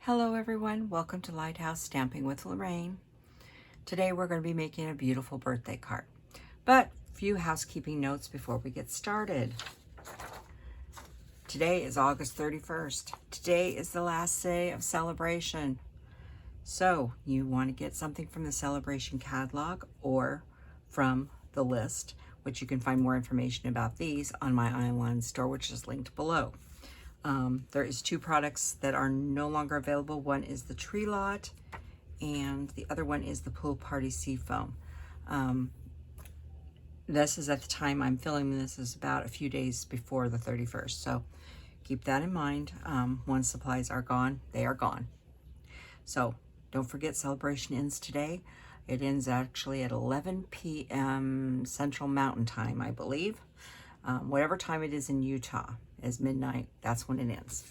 Hello everyone, welcome to Lighthouse Stamping with Lorraine. Today we're going to be making a beautiful birthday card, but a few housekeeping notes before we get started. Today is August 31st. Today is the last day of celebration. So you want to get something from the celebration catalog or from the list, which you can find more information about these on my online store, which is linked below. There is two products that are no longer available. One is the Tree Lot, and the other one is the Pool Party Sea Foam. This is at the time I'm filming this is about a few days before the 31st, so keep that in mind. Once supplies are gone, they are gone. So don't forget, celebration ends today. It ends actually at 11 p.m. Central Mountain Time, I believe. Whatever time it is in Utah is midnight, that's when it ends.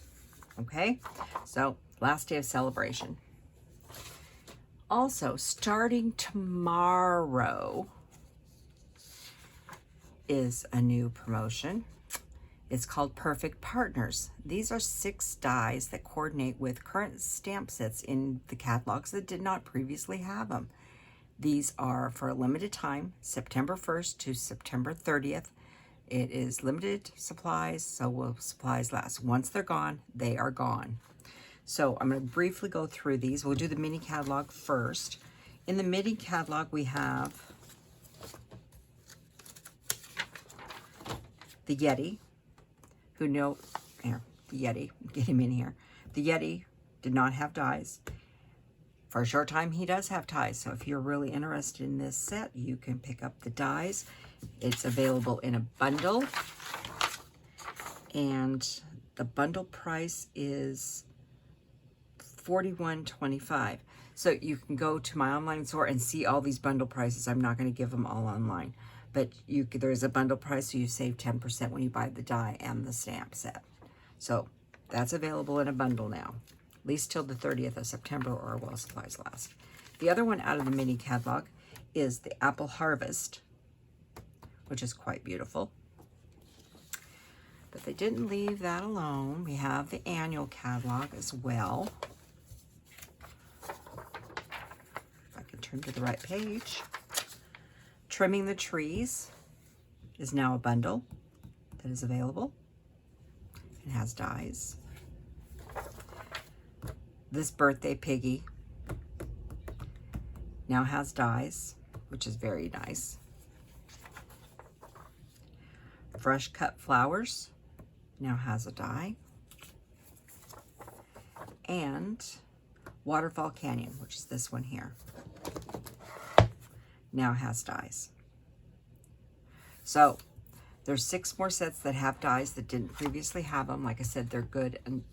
Okay, so last day of celebration. Also, starting tomorrow is a new promotion. It's called Perfect Partners. These are 6 dies that coordinate with current stamp sets in the catalogs that did not previously have them. These are for a limited time, September 1st to September 30th. It is limited supplies, so will supplies last. Once they're gone, they are gone. So I'm going to briefly go through these. We'll do the mini catalog first. In the mini catalog, we have the Yeti, who know, here, the Yeti, get him in here. The Yeti did not have dies. For a short time, he does have ties, so if you're really interested in this set, you can pick up the dies. It's available in a bundle, and the bundle price is $41.25. So you can go to my online store and see all these bundle prices. I'm not going to give them all online, but there's a bundle price, so you save 10% when you buy the die and the stamp set. So that's available in a bundle now, at least till the 30th of September or while supplies last. The other one out of the mini catalog is the Apple Harvest, which is quite beautiful. But they didn't leave that alone. We have the annual catalog as well. If I can turn to the right page. Trimming the Trees is now a bundle that is available. It has dies. This Birthday Piggy now has dies, which is very nice. Fresh Cut Flowers now has a die. And Waterfall Canyon, which is this one here, now has dies. So there's 6 more sets that have dies that didn't previously have them. Like I said, they're good, and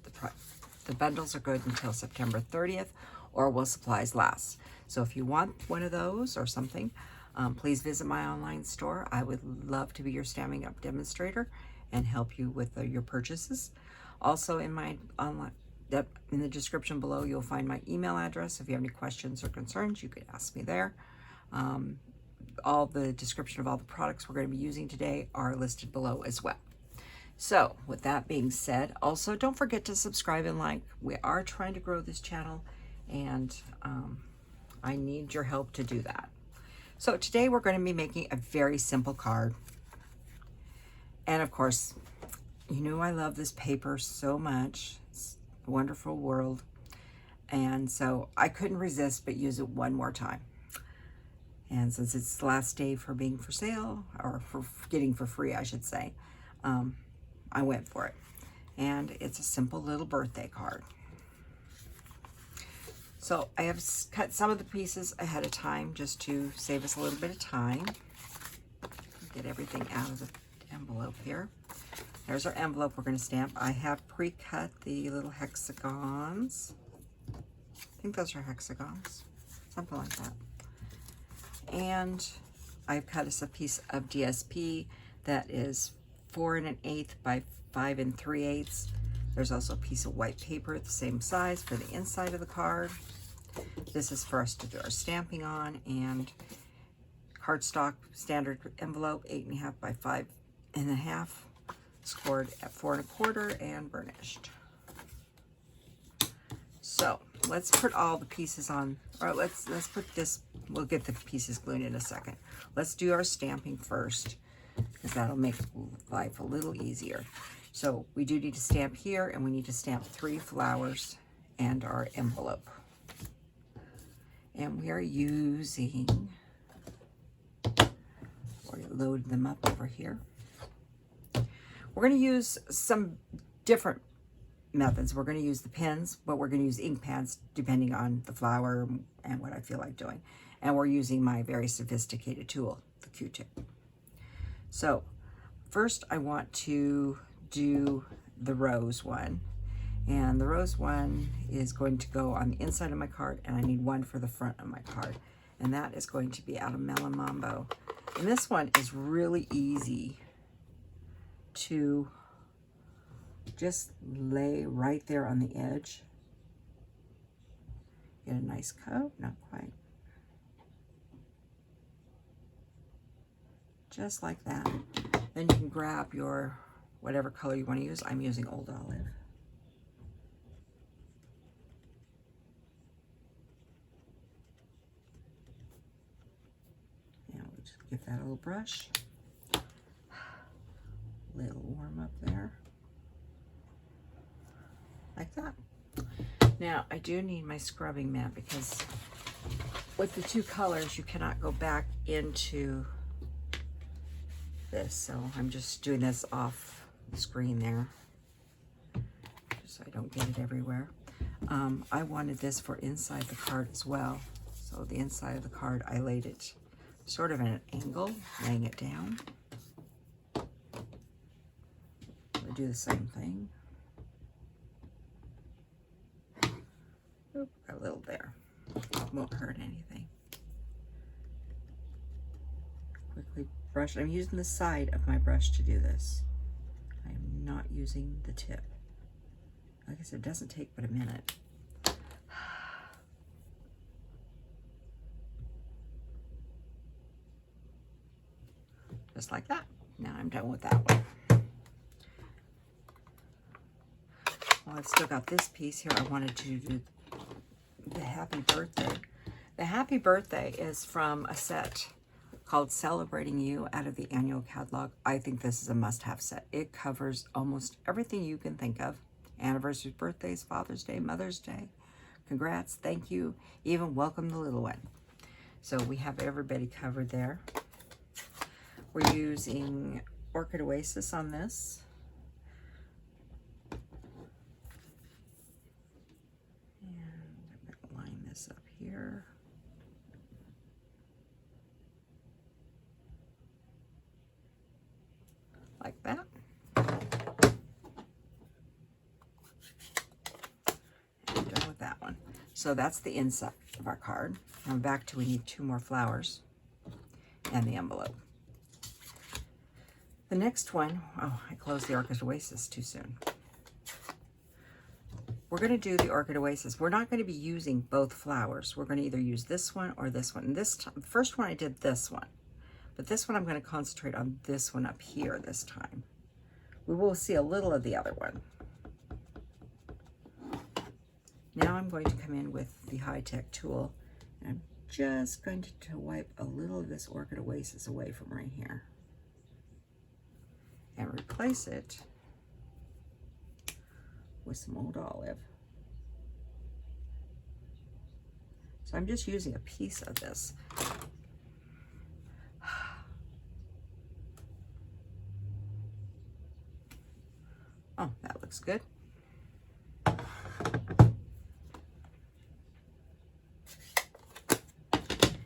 the bundles are good until September 30th or while supplies last. So if you want one of those or something, please visit my online store. I would love to be your stamping up demonstrator and help you with your purchases. Also in my online, in the description below, you'll find my email address. If you have any questions or concerns, you could ask me there. All the description of all the products we're going to be using today are listed below as well. So with that being said, also don't forget to subscribe and like. We are trying to grow this channel, and I need your help to do that. So today we're going to be making a very simple card. And of course, you know I love this paper so much. It's a Wonderful World. And so I couldn't resist but use it one more time. And since it's the last day for being for sale, or for getting for free, I should say, I went for it. And it's a simple little birthday card. So I have cut some of the pieces ahead of time just to save us a little bit of time. Get everything out of the envelope here. There's our envelope we're going to stamp. I have pre-cut the little hexagons. I think those are hexagons, something like that. And I've cut us a piece of DSP that is 4 1/8 by 5 3/8. There's also a piece of white paper the same size for the inside of the card. This is for us to do our stamping on, and cardstock standard envelope, 8 1/2 by 5 1/2, scored at 4 1/4 and burnished. So let's put all the pieces on, or let's put this, we'll get the pieces glued in a second. Let's do our stamping first, because that'll make life a little easier. So we do need to stamp here, and we need to stamp 3 flowers and our envelope. And we are using, already loaded them up over here. We're going to use some different methods. We're going to use the pens, but we're going to use ink pads depending on the flower and what I feel like doing. And we're using my very sophisticated tool, the Q-tip. So first I want to do the rose one. And the rose one is going to go on the inside of my card, and I need one for the front of my card. And that is going to be out of Melon Mambo. And this one is really easy to just lay right there on the edge. Get a nice coat, not quite. Just like that. Then you can grab your whatever color you want to use. I'm using Old Olive. And we'll just give that a little brush. Little warm up there. Like that. Now I do need my scrubbing mat, because with the 2 colors you cannot go back into this, so I'm just doing this off the screen there, just so I don't get it everywhere. I wanted this for inside the card as well, so the inside of the card I laid it sort of at an angle, laying it down. I'll do the same thing. Oop, got a little there. Won't hurt anything. Quickly brush. I'm using the side of my brush to do this. I am not using the tip. Like I said, it doesn't take but a minute. Just like that. Now I'm done with that one. Well, I've still got this piece here. I wanted to do the happy birthday. The happy birthday is from a set called Celebrating You out of the annual catalog. I think this is a must-have set. It covers almost everything you can think of. Anniversaries, birthdays, Father's Day, Mother's Day. Congrats, thank you, even welcome the little one. So we have everybody covered there. We're using Orchid Oasis on this. And I'm going to line this up here. Like that. And done with that one. So that's the inside of our card. Now back to, we need 2 more flowers and the envelope. The next one, oh, I closed the Orchid Oasis too soon. We're going to do the Orchid Oasis. We're not going to be using both flowers. We're going to either use this one or this one. And this time, the first one I did this one. But this one I'm going to concentrate on this one up here this time. We will see a little of the other one. Now I'm going to come in with the high-tech tool, and I'm just going to wipe a little of this Orchid Oasis away from right here and replace it with some Old Olive. So I'm just using a piece of this. Oh, that looks good.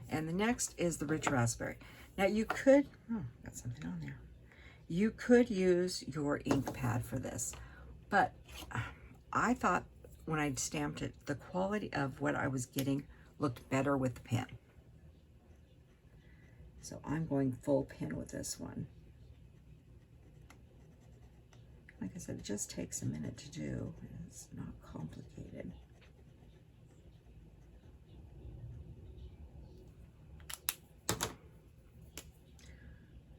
And the next is the Rich Raspberry. Now you could, oh, got something on there. You could use your ink pad for this, but I thought when I stamped it, the quality of what I was getting looked better with the pen. So I'm going full pen with this one. Like I said, it just takes a minute to do. It's not complicated.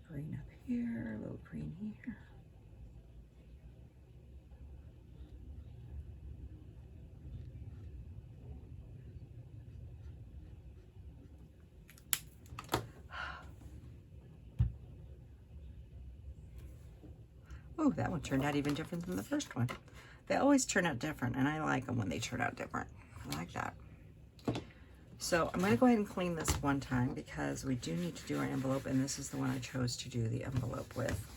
Green up here, a little green here. Ooh, that one turned out even different than the first one. They always turn out different, and I like them when they turn out different. I like that. So I'm going to go ahead and clean this one time because we do need to do our envelope, and this is the one I chose to do the envelope with.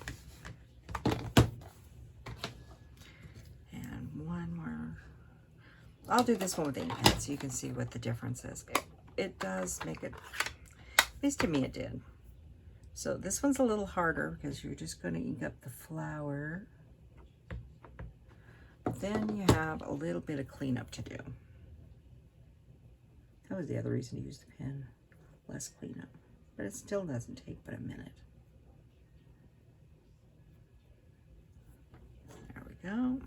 And one more. I'll do this one with the ink pad so you can see what the difference is. It does make it, at least to me it did. So this one's a little harder because you're just going to ink up the flower. Then you have a little bit of cleanup to do. That was the other reason to use the pen, less cleanup. But it still doesn't take but a minute. There we go.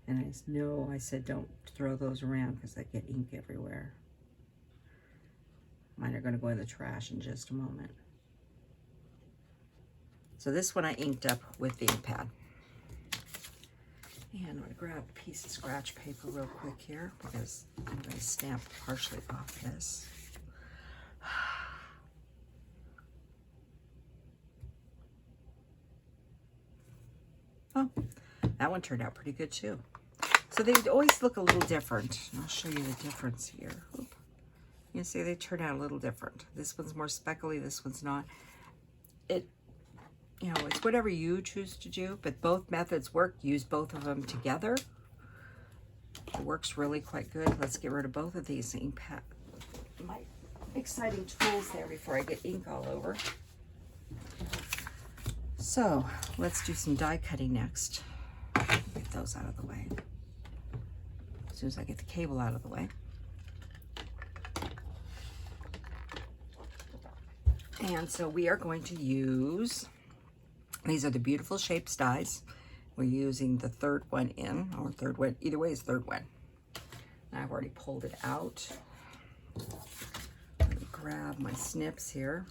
And I know I said don't throw those around because I get ink everywhere. Mine are going to go in the trash in just a moment. So this one I inked up with the ink pad. And I'm going to grab a piece of scratch paper real quick here because I'm going to stamp partially off this. Oh, that one turned out pretty good too. So they always look a little different. I'll show you the difference here. Oop. You can see they turn out a little different. This one's more speckly, this one's not. You know, it's whatever you choose to do, but both methods work. Use both of them together. It works really quite good. Let's get rid of both of these ink pad. My exciting tools there before I get ink all over. So let's do some die cutting next. Get those out of the way. As soon as I get the cable out of the way. And so we are going to use, these are the Beautiful Shapes dies. We're using the third one in, or third one, either way is third one. And I've already pulled it out. Let me grab my snips here.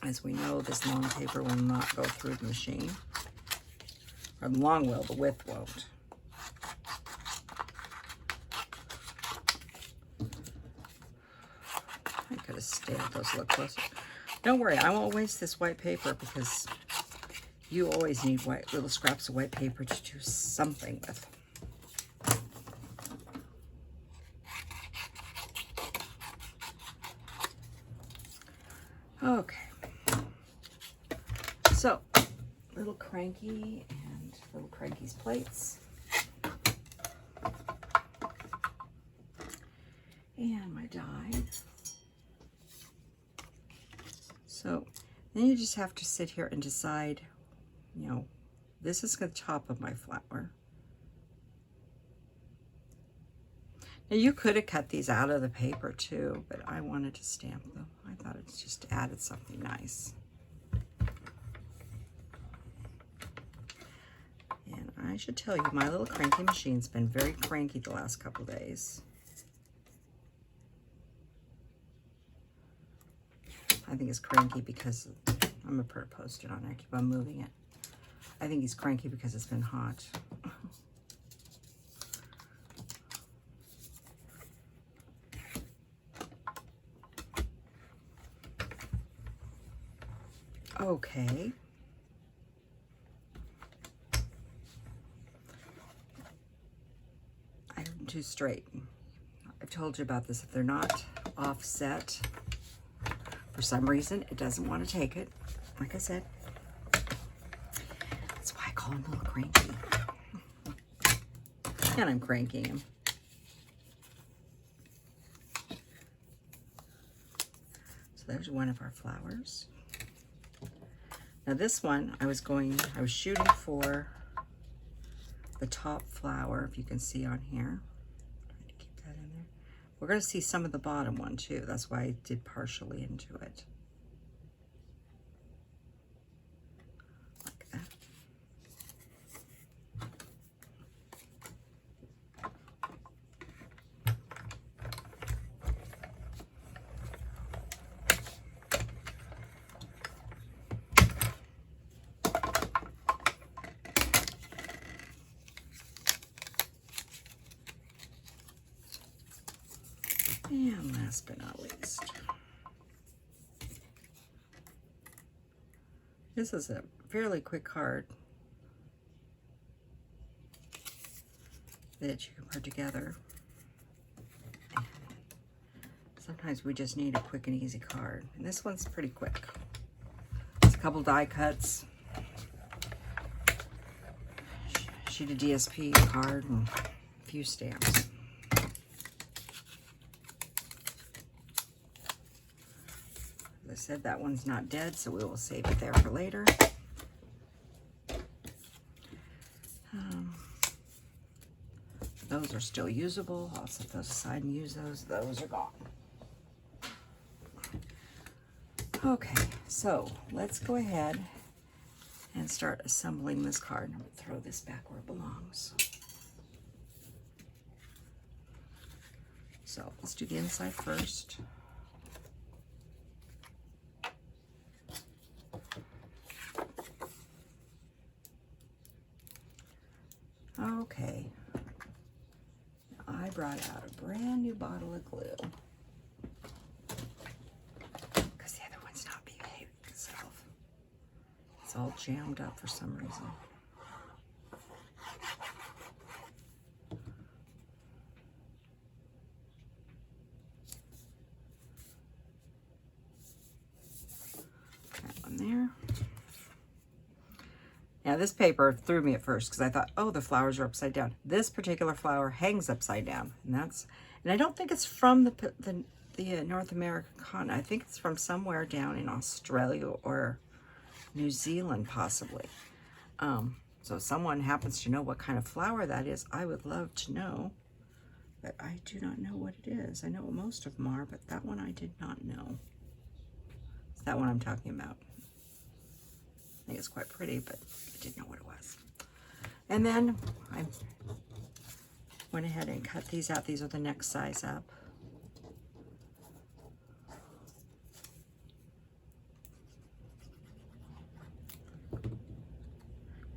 As we know, this long paper will not go through the machine. Or the long will, the width won't. I could have stamped those a little closer. Don't worry, I won't waste this white paper because you always need little scraps of white paper to do something with. Okay. So, little Cranky and little Cranky's plates. And my die. So then you just have to sit here and decide, you know, this is the top of my flower. Now you could have cut these out of the paper too, but I wanted to stamp them. I thought it just added something nice. And I should tell you, my little cranky machine's been very cranky the last couple days. I think it's cranky because I'm gonna put a post-it on it. I keep on moving it. I think he's cranky because it's been hot. Okay. I'm too straight. I've told you about this. If they're not offset, for some reason, it doesn't want to take it. Like I said, that's why I call him a little cranky. And I'm cranking him. So there's one of our flowers. Now this one, I was shooting for the top flower, if you can see on here. Trying to keep that in there. We're going to see some of the bottom one too. That's why I did partially into it. Like that. And last but not least, This is a fairly quick card that you can put together. Sometimes we just need a quick and easy card. And this one's pretty quick. It's a couple die cuts, sheet of DSP card, and a few stamps. As I said, that one's not dead, so we will save it there for later. Those are still usable. I'll set those aside and use those. Those are gone. Okay, so let's go ahead and start assembling this card. I'm going to throw this back where it belongs. So let's do the inside first. Okay, I brought out a brand new bottle of glue because the other one's not behaving itself. It's all jammed up for some reason. That one there. Now this paper threw me at first because I thought, oh, the flowers are upside down. This particular flower hangs upside down, and I don't think it's from the North American continent. I think it's from somewhere down in Australia or New Zealand, possibly. So if someone happens to know what kind of flower that is, I would love to know, but I do not know what it is. I know what most of them are, but that one I did not know. It's that one I'm talking about. I think it's quite pretty, but I didn't know what it was. And then I went ahead and cut these out. These are the next size up.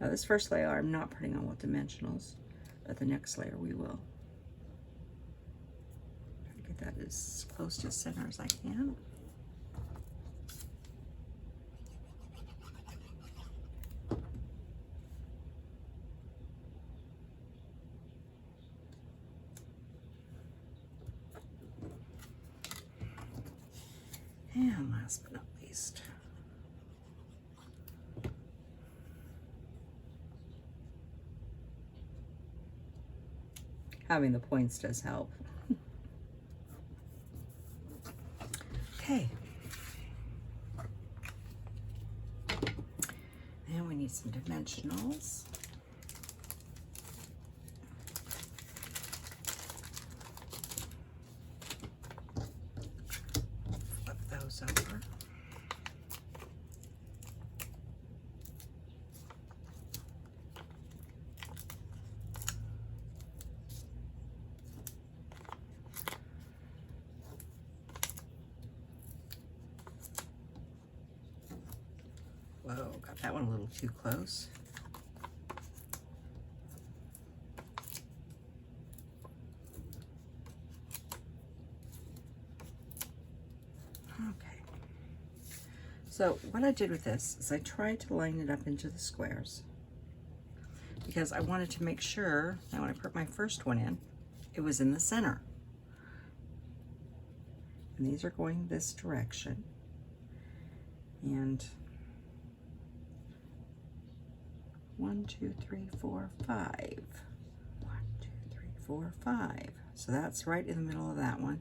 Now this first layer I'm not putting on with dimensionals, but the next layer we will. Try to get that as close to the center as I can. And last but not least, having the points does help. Okay. And we need some dimensionals. Flip those over. Whoa, got that one a little too close. Okay. So what I did with this is I tried to line it up into the squares because I wanted to make sure that when I put my first one in, it was in the center. And these are going this direction. And 1, 2, 3, 4, 5. 1, 2, 3, 4, 5. So that's right in the middle of that one.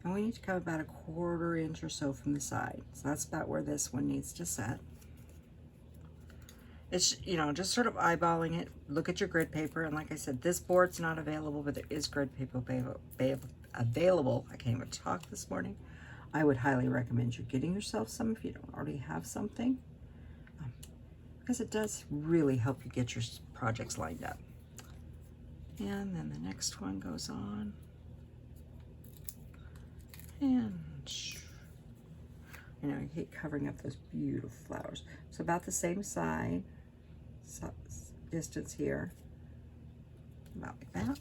And we need to come about 1/4 inch or so from the side. So that's about where this one needs to set. It's, you know, just sort of eyeballing it. Look at your grid paper. And like I said, this board's not available, but there is grid paper available. I can't even talk this morning. I would highly recommend you getting yourself some if you don't already have something. Because it does really help you get your projects lined up. And then the next one goes on. And you know, you keep covering up those beautiful flowers. So about the same side, distance here, about like that.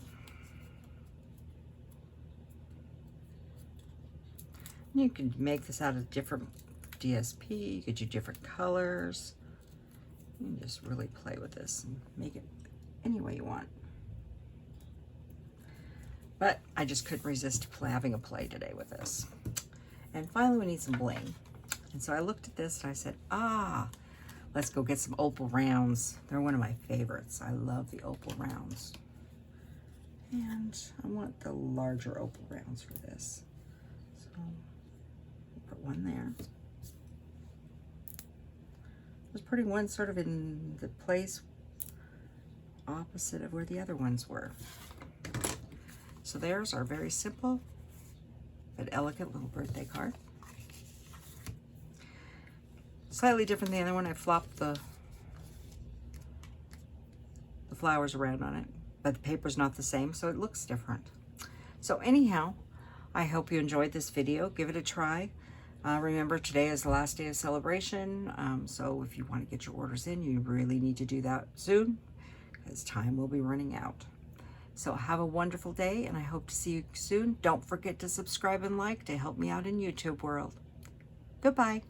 You can make this out of different DSP. You could do different colors. You can just really play with this and make it any way you want. But I just couldn't resist having a play today with this. And finally, we need some bling. And so I looked at this and I said, let's go get some Opal Rounds. They're one of my favorites. I love the Opal Rounds. And I want the larger Opal Rounds for this. So put one there. I was putting one sort of in the place opposite of where the other ones were. So there's our very simple but elegant little birthday card. Slightly different than the other one. I flopped the flowers around on it, but the paper's not the same, so it looks different. So anyhow, I hope you enjoyed this video. Give it a try. Remember, today is the last day of celebration, so if you want to get your orders in, you really need to do that soon, because time will be running out. So have a wonderful day, and I hope to see you soon. Don't forget to subscribe and like to help me out in YouTube world. Goodbye.